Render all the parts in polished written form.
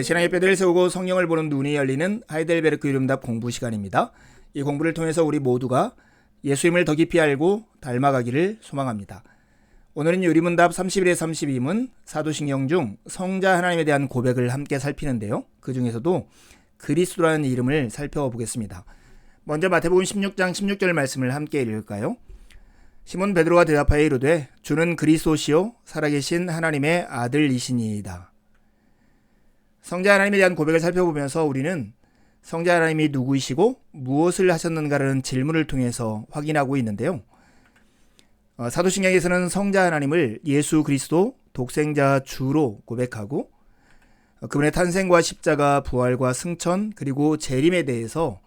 신앙의 뼈대를 세우고 성령을 보는 눈이 열리는 하이델베르크 이름답 공부 시간입니다. 이 공부를 통해서 우리 모두가 예수님을 더 깊이 알고 닮아가기를 소망합니다. 오늘은 유리문답 31의 32문 사도신경 중 성자 하나님에 대한 고백을 함께 살피는데요. 그 중에서도 그리스도라는 이름을 살펴보겠습니다. 먼저 마태복음 16장 16절 말씀을 함께 읽을까요? 시몬 베드로가 대답하여 이르되 주는 그리스도시요 살아계신 하나님의 아들이시니이다. 성자 하나님에 대한 고백을 살펴보면서 우리는 성자 하나님이 누구이시고 무엇을 하셨는가라는 질문을 통해서 확인하고 있는데요. 사도신경에서는 성자 하나님을 예수 그리스도 독생자 주로 고백하고 그분의 탄생과 십자가, 부활과 승천, 그리고 재림에 대해서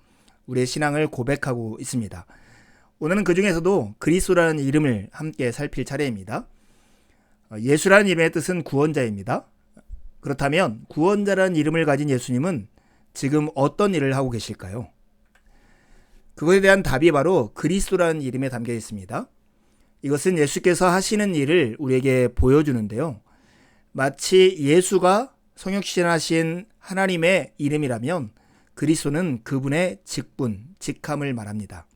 우리의 신앙을 고백하고 있습니다. 오늘은 그 중에서도 그리스도라는 이름을 함께 살필 차례입니다. 예수라는 이름의 뜻은 구원자입니다. 그렇다면 구원자라는 이름을 가진 예수님은 지금 어떤 일을 하고 계실까요? 그것에 대한 답이 바로 그리스도라는 이름에 담겨 있습니다. 이것은 예수께서 하시는 일을 우리에게 보여주는데요. 마치 예수가 성육신하신 하나님의 이름이라면 그리스도는 그분의 직분, 직함을 말합니다.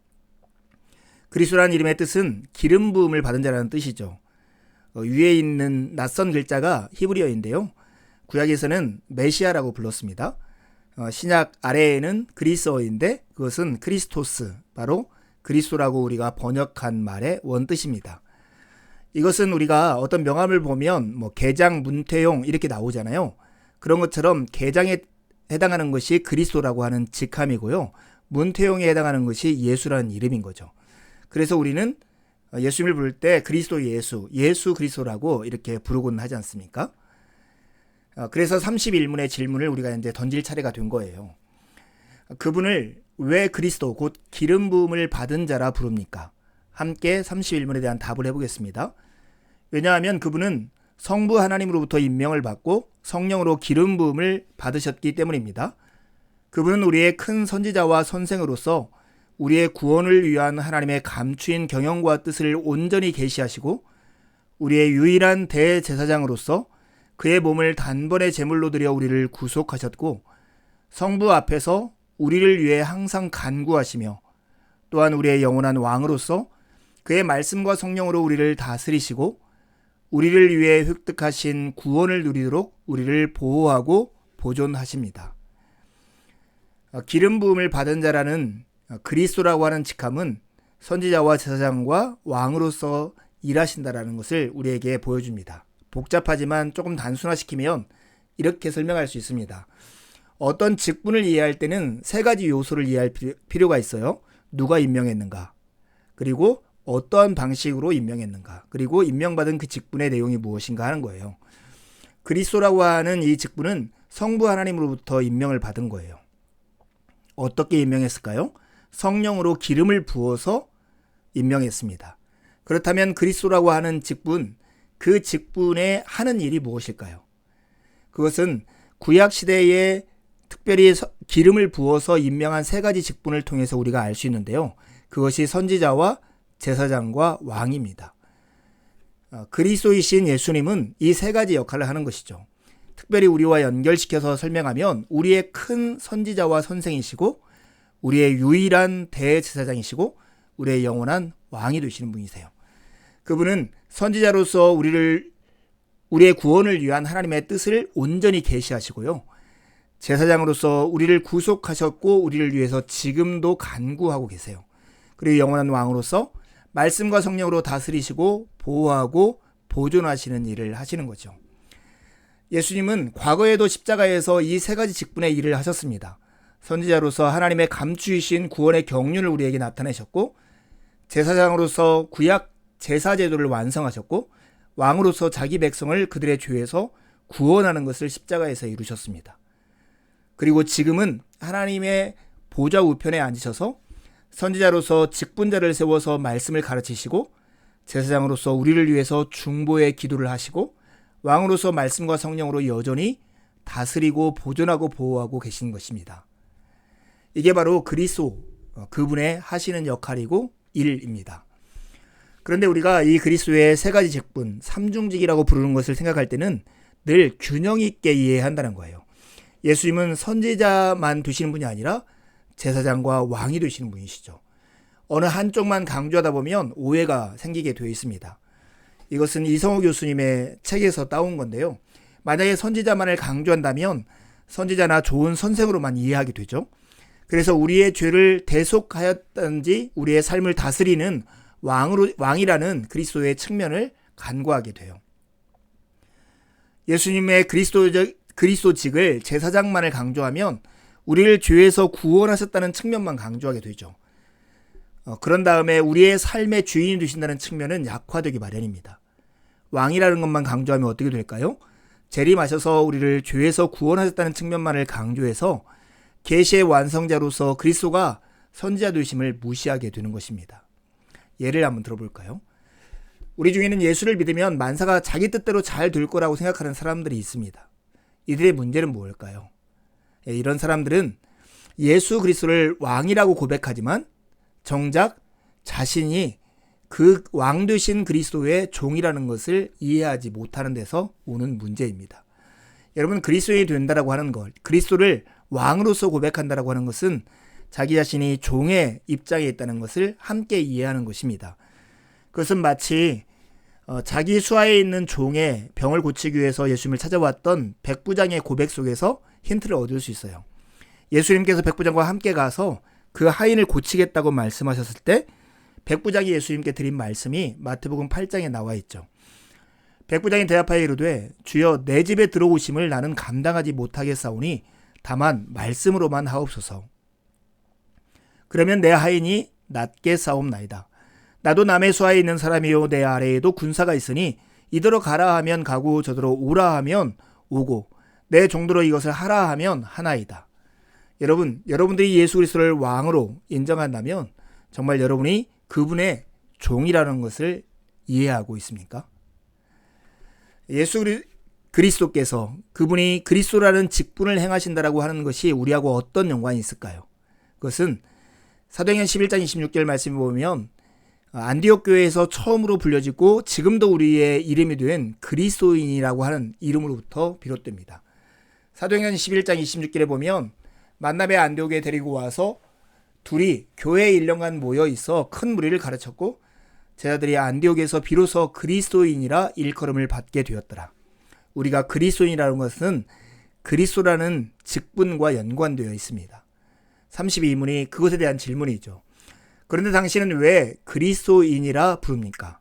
그리스도라는 이름의 뜻은 기름 부음을 받은 자라는 뜻이죠. 위에 있는 낯선 글자가 히브리어인데요. 구약에서는 메시아라고 불렀습니다. 신약 아래에는 그리스어인데 그것은 크리스토스, 바로 그리스도라고 우리가 번역한 말의 원뜻입니다. 이것은 우리가 어떤 명함을 보면 계장, 문태용 이렇게 나오잖아요. 그런 것처럼 계장에 해당하는 것이 그리스도라고 하는 직함이고요. 문태용에 해당하는 것이 예수라는 이름인 거죠. 그래서 우리는 예수님을 부를 때 그리스도 예수, 예수 그리스도라고 이렇게 부르곤 하지 않습니까? 그래서 31문의 질문을 우리가 이제 던질 차례가 된 거예요. 그분을 왜 그리스도, 곧 기름 부음을 받은 자라 부릅니까? 함께 31문에 대한 답을 해보겠습니다. 왜냐하면 그분은 성부 하나님으로부터 임명을 받고 성령으로 기름 부음을 받으셨기 때문입니다. 그분은 우리의 큰 선지자와 선생으로서 우리의 구원을 위한 하나님의 감추인 경영과 뜻을 온전히 계시하시고 우리의 유일한 대제사장으로서 그의 몸을 단번에 제물로 드려 우리를 구속하셨고 성부 앞에서 우리를 위해 항상 간구하시며 또한 우리의 영원한 왕으로서 그의 말씀과 성령으로 우리를 다스리시고 우리를 위해 획득하신 구원을 누리도록 우리를 보호하고 보존하십니다. 기름 부음을 받은 자라는 그리스도라고 하는 직함은 선지자와 제사장과 왕으로서 일하신다라는 것을 우리에게 보여줍니다. 복잡하지만 조금 단순화시키면 이렇게 설명할 수 있습니다. 어떤 직분을 이해할 때는 세 가지 요소를 이해할 필요가 있어요. 누가 임명했는가, 그리고 어떠한 방식으로 임명했는가, 그리고 임명받은 그 직분의 내용이 무엇인가 하는 거예요. 그리스도라고 하는 이 직분은 성부 하나님으로부터 임명을 받은 거예요. 어떻게 임명했을까요? 성령으로 기름을 부어서 임명했습니다. 그렇다면 그리스도라고 하는 직분, 그 직분에 하는 일이 무엇일까요? 그것은 구약시대에 특별히 기름을 부어서 임명한 세 가지 직분을 통해서 우리가 알 수 있는데요. 그것이 선지자와 제사장과 왕입니다. 그리스도이신 예수님은 이 세 가지 역할을 하는 것이죠. 특별히 우리와 연결시켜서 설명하면 우리의 큰 선지자와 선생이시고 우리의 유일한 대제사장이시고 우리의 영원한 왕이 되시는 분이세요. 그분은 선지자로서 우리의 구원을 위한 하나님의 뜻을 온전히 계시하시고요. 제사장으로서 우리를 구속하셨고 우리를 위해서 지금도 간구하고 계세요. 그리고 영원한 왕으로서 말씀과 성령으로 다스리시고 보호하고 보존하시는 일을 하시는 거죠. 예수님은 과거에도 십자가에서 이 세 가지 직분의 일을 하셨습니다. 선지자로서 하나님의 감추이신 구원의 경륜을 우리에게 나타내셨고 제사장으로서 구약 제사 제도를 완성하셨고 왕으로서 자기 백성을 그들의 죄에서 구원하는 것을 십자가에서 이루셨습니다. 그리고 지금은 하나님의 보좌 우편에 앉으셔서 선지자로서 직분자를 세워서 말씀을 가르치시고 제사장으로서 우리를 위해서 중보의 기도를 하시고 왕으로서 말씀과 성령으로 여전히 다스리고 보존하고 보호하고 계신 것입니다. 이게 바로 그리스도, 그분의 하시는 역할이고 일입니다. 그런데 우리가 이 그리스도의 세 가지 직분, 삼중직이라고 부르는 것을 생각할 때는 늘 균형 있게 이해한다는 거예요. 예수님은 선지자만 두시는 분이 아니라 제사장과 왕이 되시는 분이시죠. 어느 한쪽만 강조하다 보면 오해가 생기게 되어 있습니다. 이것은 이성호 교수님의 책에서 따온 건데요. 만약에 선지자만을 강조한다면 선지자나 좋은 선생으로만 이해하게 되죠. 그래서 우리의 죄를 대속하였든지 우리의 삶을 다스리는 왕이라는 그리스도의 측면을 간과하게 돼요. 예수님의 그리스도직을 제사장만을 강조하면 우리를 죄에서 구원하셨다는 측면만 강조하게 되죠. 그런 다음에 우리의 삶의 주인이 되신다는 측면은 약화되기 마련입니다. 왕이라는 것만 강조하면 어떻게 될까요? 재림하셔서 우리를 죄에서 구원하셨다는 측면만을 강조해서 계시의 완성자로서 그리스도가 선지자 되심을 무시하게 되는 것입니다. 예를 한번 들어볼까요? 우리 중에는 예수를 믿으면 만사가 자기 뜻대로 잘 될 거라고 생각하는 사람들이 있습니다. 이들의 문제는 무엇일까요? 이런 사람들은 예수 그리스도를 왕이라고 고백하지만 정작 자신이 그 왕 되신 그리스도의 종이라는 것을 이해하지 못하는 데서 오는 문제입니다. 여러분, 그리스도인이 된다라고 하는 것, 그리스도를 왕으로서 고백한다라고 하는 것은 자기 자신이 종의 입장에 있다는 것을 함께 이해하는 것입니다. 그것은 마치 자기 수하에 있는 종의 병을 고치기 위해서 예수님을 찾아왔던 백부장의 고백 속에서 힌트를 얻을 수 있어요. 예수님께서 백부장과 함께 가서 그 하인을 고치겠다고 말씀하셨을 때 백부장이 예수님께 드린 말씀이 마태복음 8장에 나와 있죠. 백부장이 대답하여 이르되 주여 내 집에 들어오심을 나는 감당하지 못하겠사오니 다만 말씀으로만 하옵소서. 그러면 내 하인이 낫게 싸움나이다. 나도 남의 수하에 있는 사람이요 내 아래에도 군사가 있으니 이더러 가라 하면 가고 저더러 오라 하면 오고 내 종도로 이것을 하라 하면 하나이다. 여러분들이 예수 그리스도를 왕으로 인정한다면 정말 여러분이 그분의 종이라는 것을 이해하고 있습니까? 예수 그리스도께서 그분이 그리스도라는 직분을 행하신다라고 하는 것이 우리하고 어떤 연관이 있을까요? 그것은 사도행전 11장 26절 말씀을 보면 안디옥 교회에서 처음으로 불려지고 지금도 우리의 이름이 된 그리스도인이라고 하는 이름으로부터 비롯됩니다. 사도행전 11장 26절에 보면 만나베 안디옥에 데리고 와서 둘이 교회에 1년간 모여 있어 큰 무리를 가르쳤고 제자들이 안디옥에서 비로소 그리스도인이라 일컬음을 받게 되었더라. 우리가 그리스도인이라는 것은 그리스도라는 직분과 연관되어 있습니다. 32문이 그것에 대한 질문이죠. 그런데 당신은 왜 그리스도인이라 부릅니까?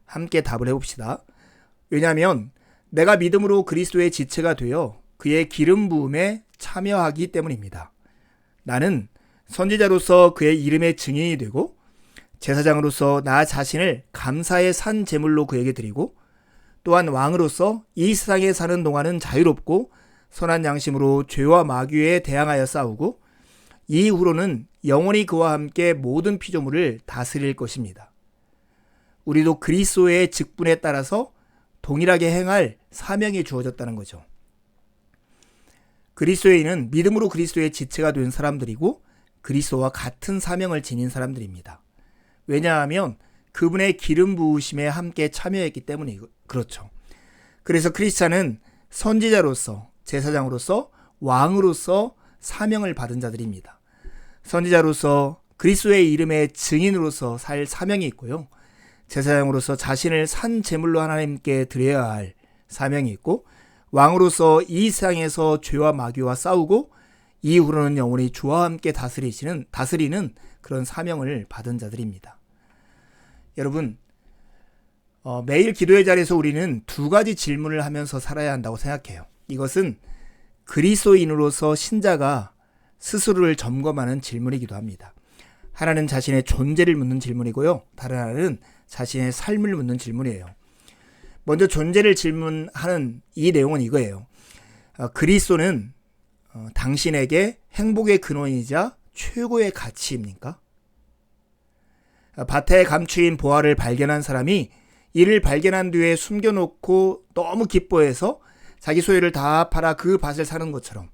함께 답을 해봅시다. 왜냐하면 내가 믿음으로 그리스도의 지체가 되어 그의 기름 부음에 참여하기 때문입니다. 나는 선지자로서 그의 이름의 증인이 되고 제사장으로서 나 자신을 감사의 산 제물로 그에게 드리고 또한 왕으로서 이 세상에 사는 동안은 자유롭고 선한 양심으로 죄와 마귀에 대항하여 싸우고 이후로는 영원히 그와 함께 모든 피조물을 다스릴 것입니다. 우리도 그리스도의 직분에 따라서 동일하게 행할 사명이 주어졌다는 거죠. 그리스도인은 믿음으로 그리스도의 지체가 된 사람들이고 그리스도와 같은 사명을 지닌 사람들입니다. 왜냐하면 그분의 기름 부으심에 함께 참여했기 때문에 그렇죠. 그래서 크리스찬은 선지자로서, 제사장으로서, 왕으로서 사명을 받은 자들입니다. 선지자로서 그리스도의 이름의 증인으로서 살 사명이 있고요. 제사장으로서 자신을 산 제물로 하나님께 드려야 할 사명이 있고 왕으로서 이 세상에서 죄와 마귀와 싸우고 이후로는 영원히 주와 함께 다스리는 그런 사명을 받은 자들입니다. 여러분, 매일 기도의 자리에서 우리는 두 가지 질문을 하면서 살아야 한다고 생각해요. 이것은 그리스도인으로서 신자가 스스로를 점검하는 질문이기도 합니다. 하나는 자신의 존재를 묻는 질문이고요. 다른 하나는 자신의 삶을 묻는 질문이에요. 먼저 존재를 질문하는 이 내용은 이거예요. 그리스도는 당신에게 행복의 근원이자 최고의 가치입니까? 밭에 감추인 보화를 발견한 사람이 이를 발견한 뒤에 숨겨놓고 너무 기뻐해서 자기 소유를 다 팔아 그 밭을 사는 것처럼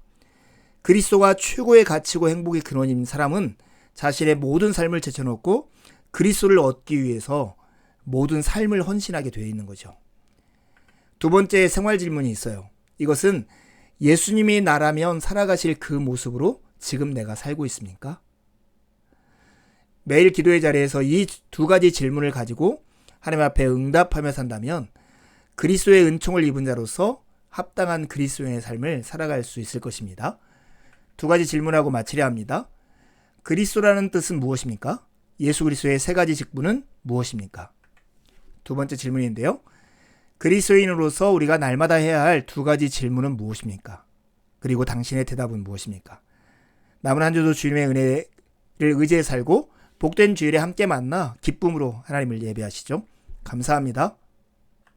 그리스도가 최고의 가치고 행복의 근원인 사람은 자신의 모든 삶을 제쳐놓고 그리스도를 얻기 위해서 모든 삶을 헌신하게 되어 있는 거죠. 두 번째 생활 질문이 있어요. 이것은 예수님이 나라면 살아가실 그 모습으로 지금 내가 살고 있습니까? 매일 기도의 자리에서 이 두 가지 질문을 가지고 하나님 앞에 응답하며 산다면 그리스도의 은총을 입은 자로서 합당한 그리스도인의 삶을 살아갈 수 있을 것입니다. 두 가지 질문하고 마치려 합니다. 그리스도라는 뜻은 무엇입니까? 예수 그리스도의 세 가지 직분은 무엇입니까? 두 번째 질문인데요. 그리스도인으로서 우리가 날마다 해야 할 두 가지 질문은 무엇입니까? 그리고 당신의 대답은 무엇입니까? 남은 한 주도 주님의 은혜를 의지해 살고 복된 주일에 함께 만나 기쁨으로 하나님을 예배하시죠. 감사합니다.